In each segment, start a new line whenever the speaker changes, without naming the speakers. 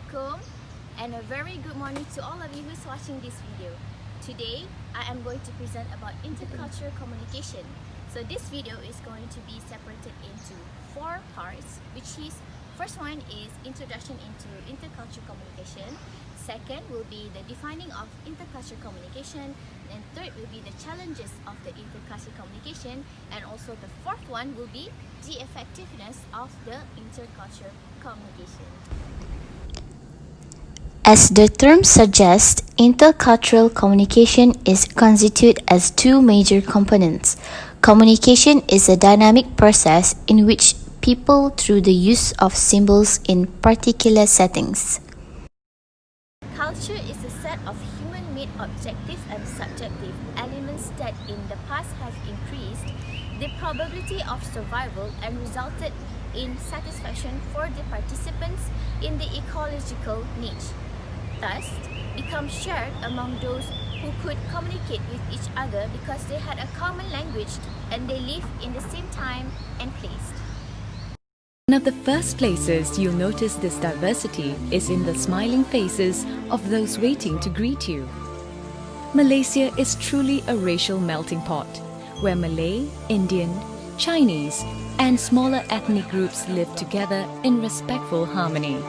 Assalamualaikum and a very good morning to all of you who's watching this video. Today, I am going to present about intercultural communication. So this video is going to be separated into 4 parts, which is first one is introduction into intercultural communication. Second will be the defining of intercultural communication, and third will be the challenges of the intercultural communication, and also the fourth one will be the effectiveness of the intercultural communication.
As the term suggests, intercultural communication is constituted as 2 major components. Communication is a dynamic process in which people, through the use of symbols in particular settings.
Culture is a set of human-made objective and subjective elements that in the past have increased the probability of survival and resulted in satisfaction for the participants in the ecological niche. Thus, become shared among those who could communicate with each other because they had a common language and they lived in the same time and place.
One of the first places you'll notice this diversity is in the smiling faces of those waiting to greet you. Malaysia is truly a racial melting pot, where Malay, Indian, Chinese, and smaller ethnic groups live together in respectful harmony.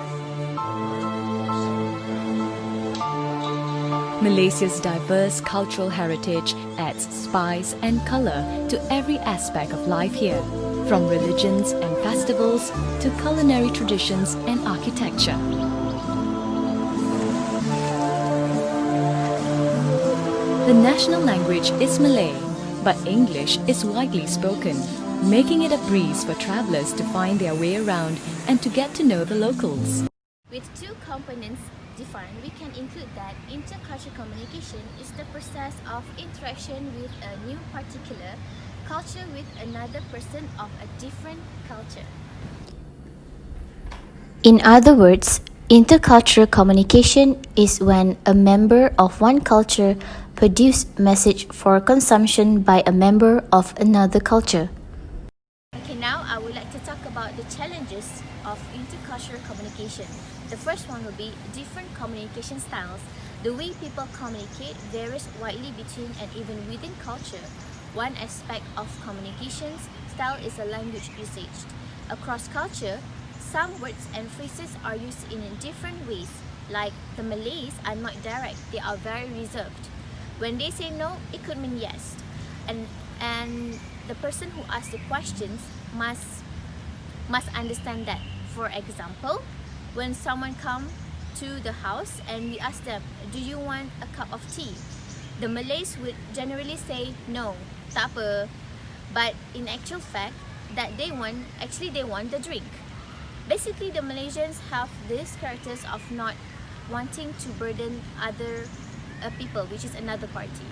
Malaysia's diverse cultural heritage adds spice and colour to every aspect of life here, from religions and festivals to culinary traditions and architecture. The national language is Malay, but English is widely spoken, making it a breeze for travellers to find their way around and to get to know the locals.
With 2 components defined, we can include that intercultural communication is the process of interaction with a new particular culture with another person of a different culture.
In other words, intercultural communication is when a member of one culture produces message for consumption by a member of another culture.
Okay, now I would like to talk about the challenges of intercultural communication. The first one will be different communication styles. The way people communicate varies widely between and even within culture. One aspect of communications style is a language usage. Across culture, some words and phrases are used in different ways. Like the Malays are not direct, they are very reserved. When they say no, it could mean yes. And the person who asks the questions must understand that. For example, when someone comes to the house and we ask them, do you want a cup of tea? The Malays would generally say no, tak apa. But in actual fact, that they want the drink. Basically, the Malaysians have these characters of not wanting to burden other people, which is another party.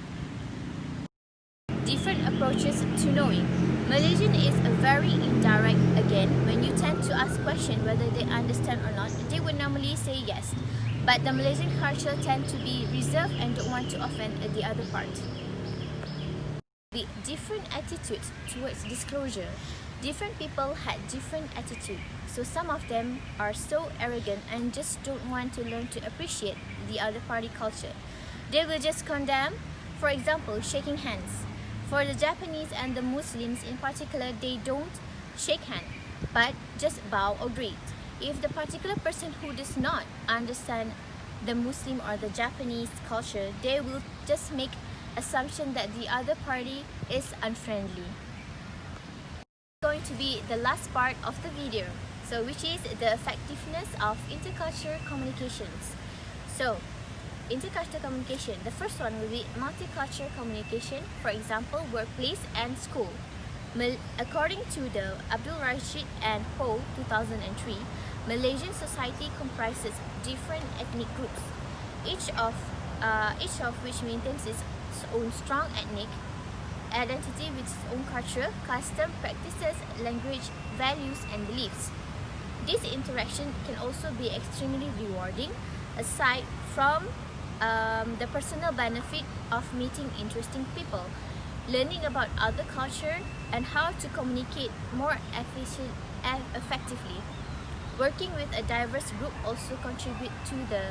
Different approaches to knowing. Malaysian is a very indirect again. When you tend to ask questions whether they understand or not, they would normally say yes. But the Malaysian culture tend to be reserved and don't want to offend the other part. With different attitudes towards disclosure. Different people had different attitude. So some of them are so arrogant and just don't want to learn to appreciate the other party culture. They will just condemn, for example, shaking hands. For the Japanese and the Muslims in particular, they don't shake hands, but just bow or greet. If the particular person who does not understand the Muslim or the Japanese culture, they will just make assumption that the other party is unfriendly. Going to be the last part of the video, so which is the effectiveness of intercultural communications. So, intercultural communication, the first one will be multicultural communication, for example, workplace and school. According to the Abdul Rashid and Ho 2003, Malaysian society comprises different ethnic groups, each of which maintains its own strong ethnic identity with its own culture, custom, practices, language, values, and beliefs. This interaction can also be extremely rewarding, aside from the personal benefit of meeting interesting people, learning about other culture, and how to communicate more effectively. Working with a diverse group also contributes to the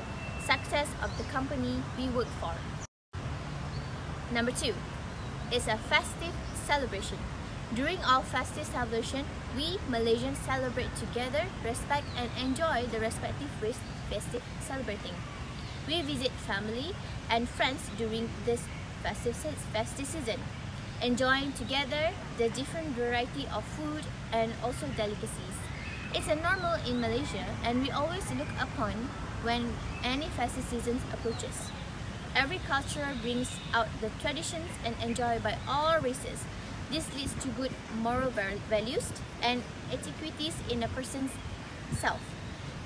success of the company we work for. Number 2 is a festive celebration. During our festive celebration, we Malaysians celebrate together, respect and enjoy the respective festive celebrating. We visit family and friends during this festive season, enjoying together the different variety of food and also delicacies. It's a normal in Malaysia and we always look upon when any festive season approaches. Every culture brings out the traditions and enjoyed by all races. This leads to good moral values and etiquettes in a person's self.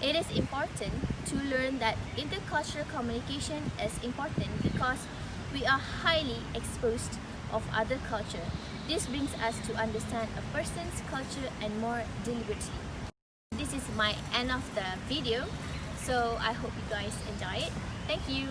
It is important to learn that intercultural communication is important because we are highly exposed of other culture. This brings us to understand a person's culture and more deliberately. This is my end of the video, so I hope you guys enjoy it. Thank you.